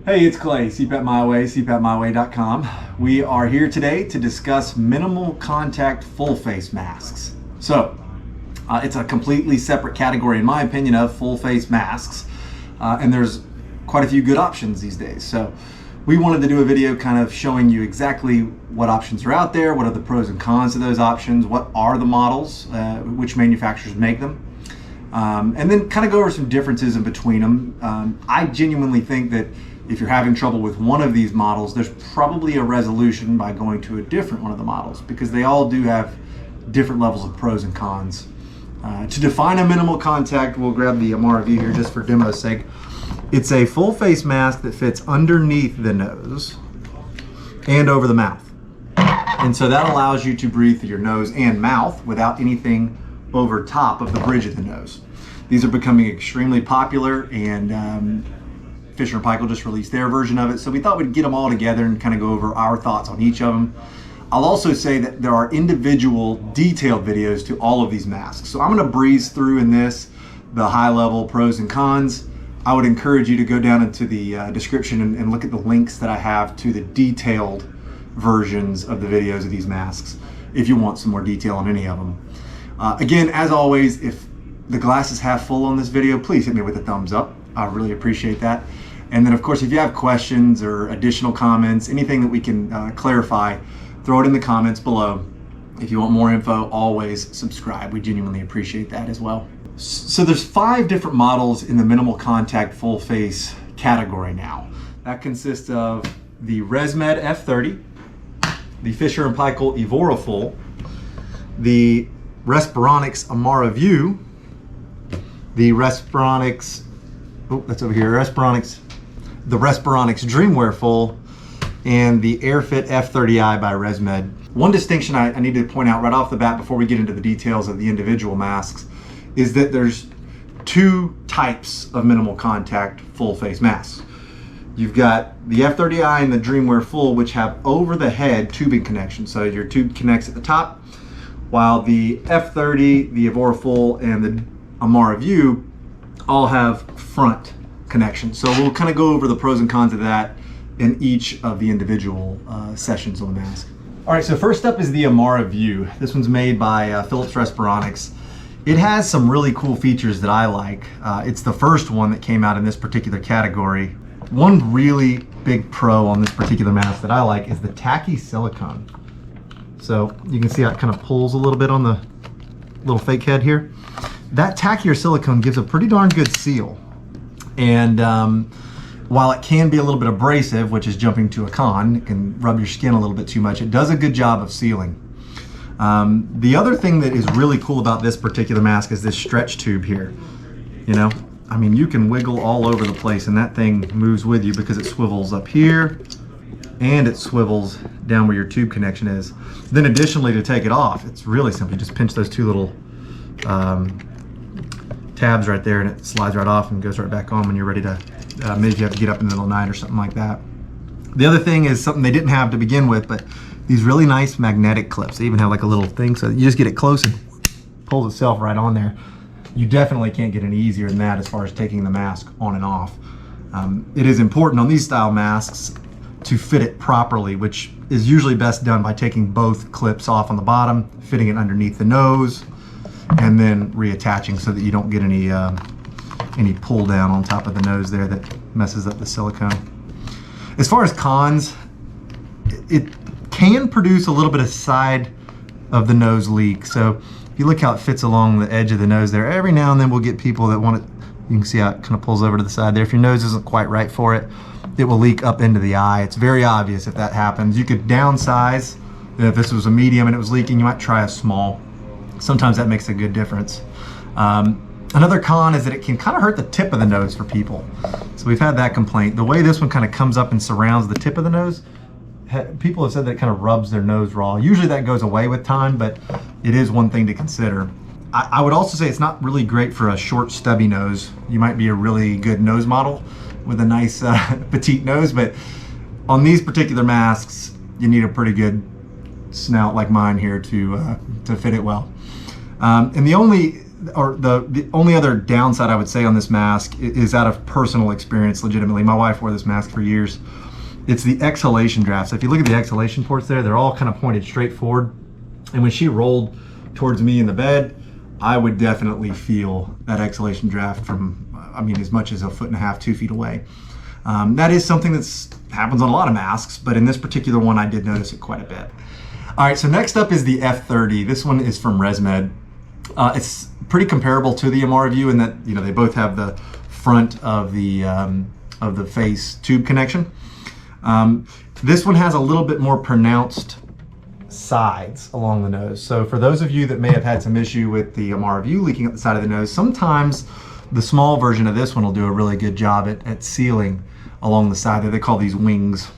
Hey, it's Clay, CPAP My Way, CPAPmyway.com. We are here today to discuss minimal contact full face masks. So, it's a completely separate category, in my opinion, of full face masks. And there's quite a few good options these days. So, we wanted to do a video kind of showing you exactly what options are out there, what are the pros and cons of those options, what are the models, which manufacturers make them. And then kind of go over some differences in between them. I genuinely think that if you're having trouble with one of these models, there's probably a resolution by going to a different one of the models, because they all do have different levels of pros and cons. To define a minimal contact, we'll grab the Amarra Vue here just for demo's sake. It's a full face mask that fits underneath the nose and over the mouth. And so that allows you to breathe through your nose and mouth without anything over top of the bridge of the nose. These are becoming extremely popular, and Fisher & Paykel just released their version of it, so we thought we'd get them all together and kind of go over our thoughts on each of them. I'll also say that there are individual detailed videos to all of these masks, so I'm going to breeze through in this the high level pros and cons. I would encourage you to go down into the description and look at the links that I have to the detailed versions of the videos of these masks if you want some more detail on any of them. Again, as always, if the glass is half full on this video, please hit me with a thumbs up. I really appreciate that. And then, of course, if you have questions or additional comments, anything that we can clarify, throw it in the comments below. If you want more info, always subscribe. We genuinely appreciate that as well. So there's 5 different models in the minimal contact full face category now. That consists of the ResMed F30, the Fisher & Paykel Evora Full, the Respironics Amarra Vue, the Respironics, oh, that's over here, the Respironics DreamWear Full, and the AirFit F30i by ResMed. One distinction I need to point out right off the bat before we get into the details of the individual masks is that there's 2 types of minimal contact full face masks. You've got the F30i and the DreamWear Full, which have over the head tubing connections. So your tube connects at the top, while the F30, the Evora Full, and the Amarra Vue all have front connections. So we'll kind of go over the pros and cons of that in each of the individual sessions on the mask. All right, so first up is the Amarra Vue. This one's made by Philips Respironics. It has some really cool features that I like. It's the first one that came out in this particular category. One really big pro on this particular mask that I like is the tacky silicone. So you can see how it kind of pulls a little bit on the little fake head here. That tackier silicone gives a pretty darn good seal. And while it can be a little bit abrasive, which is jumping to a con, it can rub your skin a little bit too much, it does a good job of sealing. The other thing that is really cool about this particular mask is this stretch tube here. You know, I mean, you can wiggle all over the place and that thing moves with you because it swivels up here and it swivels down where your tube connection is. Then additionally, to take it off, it's really simple. You just pinch those 2 little tabs right there and it slides right off and goes right back on when you're ready to, maybe you have to get up in the middle of the night or something like that. The other thing is something they didn't have to begin with, but these really nice magnetic clips. They even have like a little thing so you just get it close and pulls itself right on there. You definitely can't get any easier than that as far as taking the mask on and off. It is important on these style masks to fit it properly, which is usually best done by taking both clips off on the bottom, fitting it underneath the nose, and then reattaching so that you don't get any pull down on top of the nose there that messes up the silicone. As far as cons, it can produce a little bit of side of the nose leak. So if you look how it fits along the edge of the nose there, every now and then we'll get people that want it, you can see how it kind of pulls over to the side there. If your nose isn't quite right for it, it will leak up into the eye. It's very obvious if that happens. You could downsize. If this was a medium and it was leaking, you might try a small. Sometimes that makes a good difference. Another con is that it can kind of hurt the tip of the nose for people. So we've had that complaint. The way this one kind of comes up and surrounds the tip of the nose, people have said that it kind of rubs their nose raw. Usually that goes away with time, but it is one thing to consider. I would also say it's not really great for a short, stubby nose. You might be a really good nose model with a nice petite nose, but on these particular masks, you need a pretty good snout like mine here to fit it well. And the only or the only other downside I would say on this mask is out of personal experience, legitimately. My wife wore this mask for years. It's the exhalation draft. So if you look at the exhalation ports there, they're all kind of pointed straight forward. And when she rolled towards me in the bed, I would definitely feel that exhalation draft from, I mean, as much as 1.5 feet, 2 feet away. That is something that happens on a lot of masks, but in this particular one, I did notice it quite a bit. All right, so next up is the F30. This one is from ResMed. It's pretty comparable to the Amarra Vue in that, you know, they both have the front of the face tube connection. This one has a little bit more pronounced sides along the nose. So for those of you that may have had some issue with the Amarra Vue leaking up the side of the nose, sometimes the small version of this one will do a really good job at sealing along the side there. They call these wings,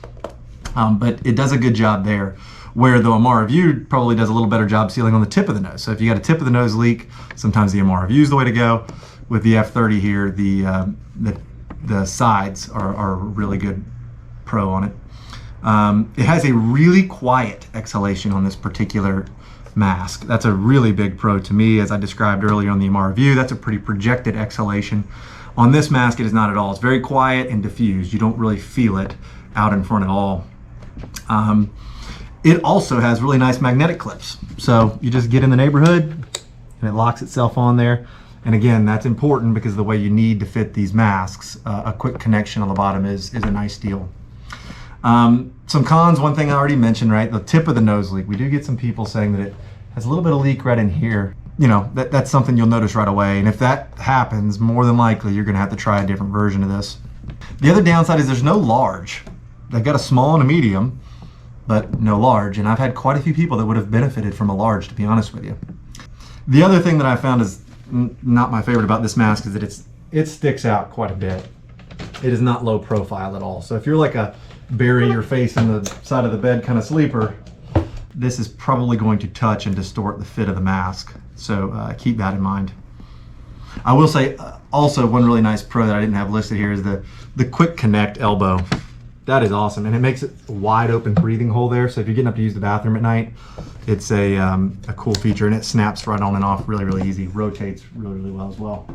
but it does a good job there, where the Amarra Vue probably does a little better job sealing on the tip of the nose. So if you got a tip of the nose leak, sometimes the Amarra Vue is the way to go. With the F30 here, the sides are a really good pro on it. It has a really quiet exhalation on this particular mask. That's a really big pro to me. As I described earlier on the Amarra Vue, that's a pretty projected exhalation. On this mask, it is not at all. It's very quiet and diffused. You don't really feel it out in front at all. It also has really nice magnetic clips. So you just get in the neighborhood and it locks itself on there. And again, that's important because the way you need to fit these masks, a quick connection on the bottom is a nice deal. Some cons, one thing I already mentioned, right? The tip of the nose leak. We do get some people saying that it has a little bit of leak right in here. You know, that's something you'll notice right away. And if that happens, more than likely, you're gonna have to try a different version of this. The other downside is there's no large. They've got a small and a medium, but no large. And I've had quite a few people that would have benefited from a large, to be honest with you. The other thing that I found is not my favorite about this mask is that it sticks out quite a bit. It is not low profile at all. So if you're like a bury your face in the side of the bed kind of sleeper, this is probably going to touch and distort the fit of the mask. So keep that in mind. I will say also one really nice pro that I didn't have listed here is the quick connect elbow. That is awesome, and it makes it a wide open breathing hole there. So if you're getting up to use the bathroom at night, it's a cool feature, and it snaps right on and off really, really easy. Rotates really, really well as well.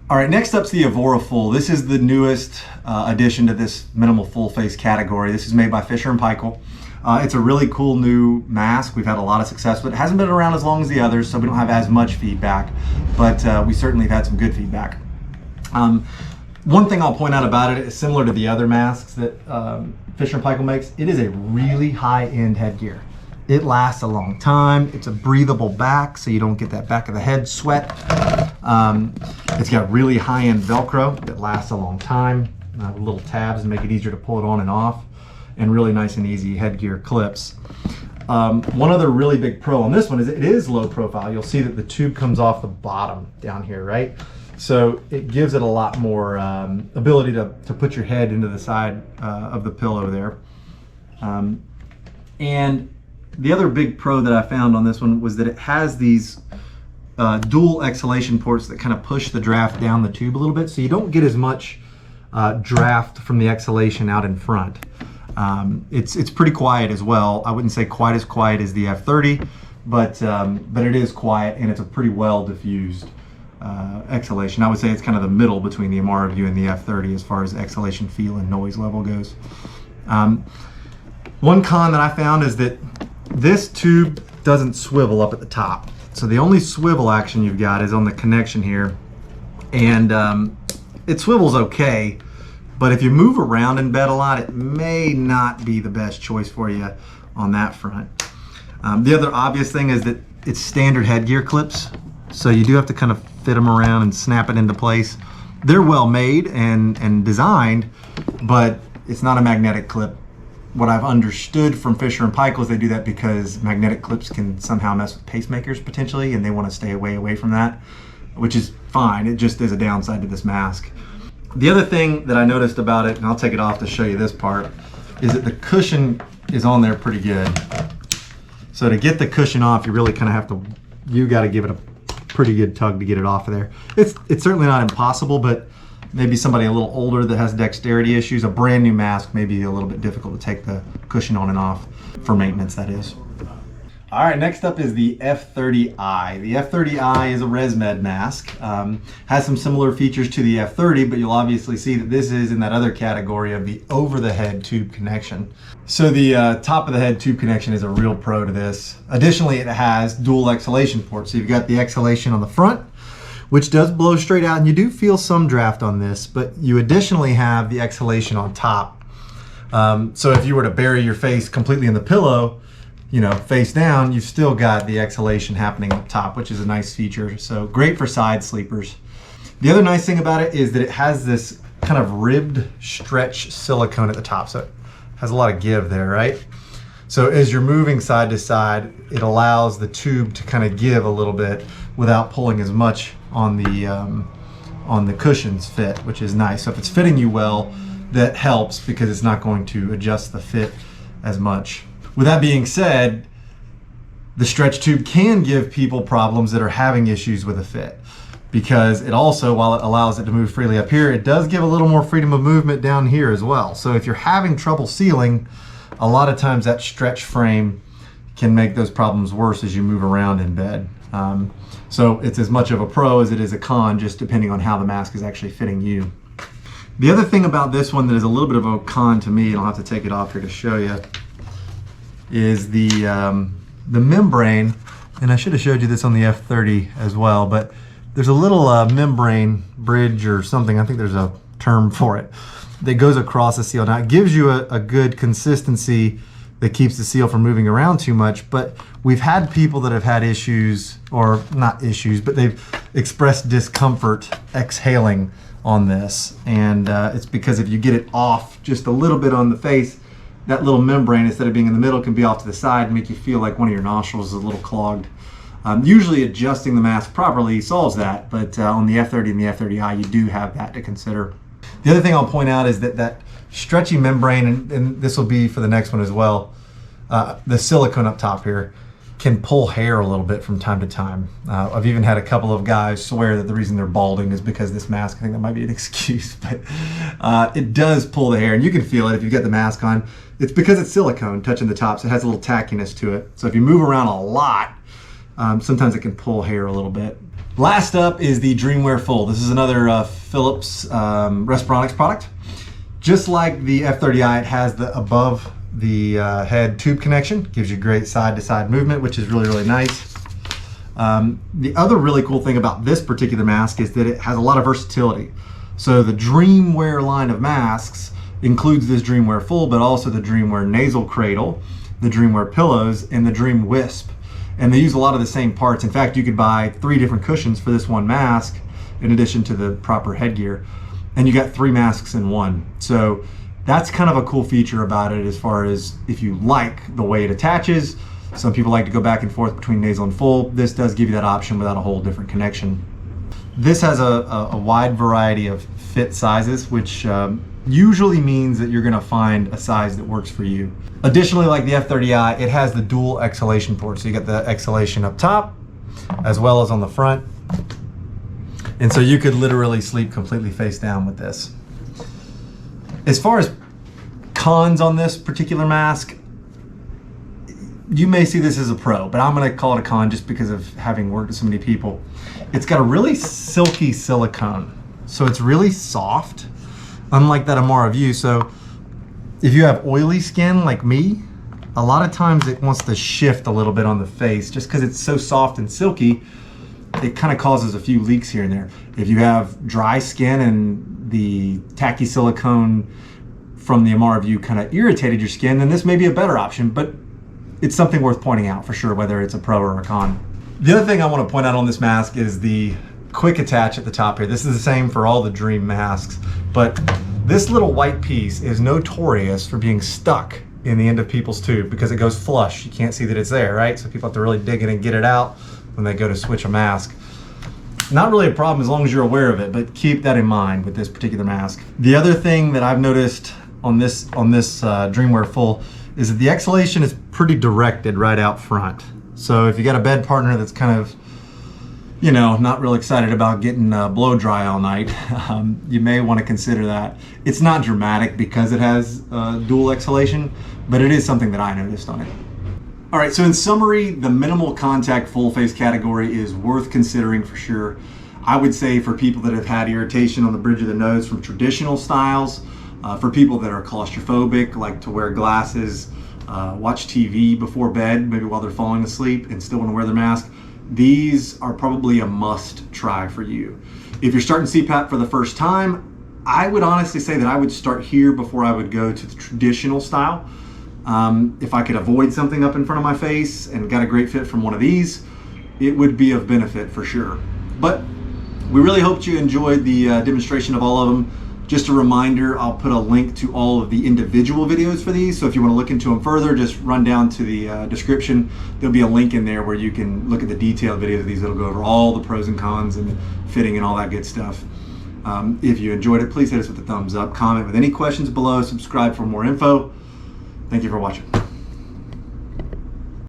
All right, next up's the Evora Full. This is the newest addition to this minimal full face category. This is made by Fisher & Paykel. It's a really cool new mask. We've had a lot of success with it. It hasn't been around as long as the others, so we don't have as much feedback, but we certainly have had some good feedback. One thing I'll point out about it is similar to the other masks that Fisher & Paykel makes. It is a really high-end headgear. It lasts a long time. It's a breathable back, so you don't get that back of the head sweat. It's got really high-end Velcro that lasts a long time. Little tabs to make it easier to pull it on and off, and really nice and easy headgear clips. One other really big pro on this one is it is low profile. You'll see that the tube comes off the bottom down here, right? So it gives it a lot more ability to put your head into the side of the pillow there. And the other big pro that I found on this one was that it has these dual exhalation ports that kind of push the draft down the tube a little bit, so you don't get as much draft from the exhalation out in front. It's pretty quiet as well. I wouldn't say quite as quiet as the F30, but it is quiet, and it's a pretty well diffused exhalation. I would say it's kind of the middle between the Amarra Vue and the F30 as far as exhalation feel and noise level goes. One con that I found is that this tube doesn't swivel up at the top. So the only swivel action you've got is on the connection here, and it swivels okay, but if you move around in bed a lot, it may not be the best choice for you on that front. The other obvious thing is that it's standard headgear clips, so you do have to kind of fit them around and snap it into place. They're well made and designed, but it's not a magnetic clip. What I've understood from Fisher & Paykel is they do that because magnetic clips can somehow mess with pacemakers potentially, and they want to stay away from that, which is fine. It just is a downside to this mask. The other thing that I noticed about it, and I'll take it off to show you this part, is that the cushion is on there pretty good. So to get the cushion off, you really kind of have to, you got to give it a pretty good tug to get it off of there. It's certainly not impossible, but maybe somebody a little older that has dexterity issues, a brand new mask may be a little bit difficult to take the cushion on and off for maintenance, that is. All right, next up is the F30i. The F30i is a ResMed mask. Has some similar features to the F30, but you'll obviously see that this is in that other category of the over-the-head tube connection. So the top of the head tube connection is a real pro to this. Additionally, it has dual exhalation ports. So you've got the exhalation on the front, which does blow straight out, and you do feel some draft on this, but you additionally have the exhalation on top. So if you were to bury your face completely in the pillow, you know, face down, you've still got the exhalation happening up top, which is a nice feature. So great for side sleepers. The other nice thing about it is that it has this kind of ribbed stretch silicone at the top. So it has a lot of give there, right? So as you're moving side to side, it allows the tube to kind of give a little bit without pulling as much on the cushion's fit, which is nice. So if it's fitting you well, that helps because it's not going to adjust the fit as much. With that being said, the stretch tube can give people problems that are having issues with a fit, because it also, while it allows it to move freely up here, it does give a little more freedom of movement down here as well. So if you're having trouble sealing, a lot of times that stretch frame can make those problems worse as you move around in bed. So it's as much of a pro as it is a con, just depending on how the mask is actually fitting you. The other thing about this one that is a little bit of a con to me, and I'll have to take it off here to show you, is the membrane. And I should have showed you this on the F30 as well, but there's a little membrane bridge or something, I think there's a term for it, that goes across the seal. Now it gives you a good consistency that keeps the seal from moving around too much, but we've had people that have had issues, or not issues, but they've expressed discomfort exhaling on this. And it's because if you get it off just a little bit on the face, that little membrane, instead of being in the middle, can be off to the side and make you feel like one of your nostrils is a little clogged. Usually adjusting the mask properly solves that, but on the F30 and the F30i, you do have that to consider. The other thing I'll point out is that stretchy membrane, and this will be for the next one as well, the silicone up top here can pull hair a little bit from time to time. I've even had a couple of guys swear that the reason they're balding is because of this mask. I think that might be an excuse, but it does pull the hair, and you can feel it if you've got the mask on. It's because it's silicone touching the top, so it has a little tackiness to it. So if you move around a lot, sometimes it can pull hair a little bit. Last up is the DreamWear Full. This is another Philips Respironics product. Just like the F30i, it has the above the head tube connection. Gives you great side-to-side movement, which is really, really nice. The other really cool thing about this particular mask is that it has a lot of versatility. So the DreamWear line of masks includes this DreamWear Full, but also the DreamWear Nasal Cradle, the DreamWear Pillows, and the Dream Wisp. And they use a lot of the same parts. In fact, you could buy 3 different cushions for this one mask, in addition to the proper headgear. And you got 3 masks in one. So that's kind of a cool feature about it, as far as if you like the way it attaches. Some people like to go back and forth between nasal and full. This does give you that option without a whole different connection. This has a wide variety of fit sizes, which usually means that you're gonna find a size that works for you. Additionally, like the F30i, it has the dual exhalation port. So you got the exhalation up top, as well as on the front. And so you could literally sleep completely face down with this. As far as cons on this particular mask, you may see this as a pro, but I'm gonna call it a con just because of having worked with so many people. It's got a really silky silicone. So it's really soft, unlike that Amarra Vue. So if you have oily skin like me, a lot of times it wants to shift a little bit on the face. Just because it's so soft and silky, it kind of causes a few leaks here and there. If you have dry skin and the tacky silicone from the Amarra Vue kind of irritated your skin, then this may be a better option, but it's something worth pointing out for sure, whether it's a pro or a con. The other thing I want to point out on this mask is the quick attach at the top here. This is the same for all the Dream masks, but this little white piece is notorious for being stuck in the end of people's tube because it goes flush. You can't see that it's there, right? So people have to really dig in and get it out when they go to switch a mask. Not really a problem as long as you're aware of it, but keep that in mind with this particular mask. The other thing that I've noticed on this DreamWear Full is that the exhalation is pretty directed right out front. So if you got a bed partner that's kind of, you know, not real excited about getting blow dry all night, you may want to consider that. It's not dramatic because it has dual exhalation, but it is something that I noticed on it. All right, so in summary, the minimal contact full face category is worth considering for sure. I would say for people that have had irritation on the bridge of the nose from traditional styles, for people that are claustrophobic, like to wear glasses, watch TV before bed, maybe while they're falling asleep and still want to wear their mask, these are probably a must try for you. If you're starting CPAP for the first time, I would honestly say that I would start here before I would go to the traditional style. If I could avoid something up in front of my face and got a great fit from one of these, it would be of benefit for sure. But we really hoped you enjoyed the demonstration of all of them. Just a reminder, I'll put a link to all of the individual videos for these. So if you want to look into them further, just run down to the description. There'll be a link in there where you can look at the detailed videos of these. That'll go over all the pros and cons and fitting and all that good stuff. If you enjoyed it, please hit us with a thumbs up, comment with any questions below, subscribe for more info. Thank you for watching.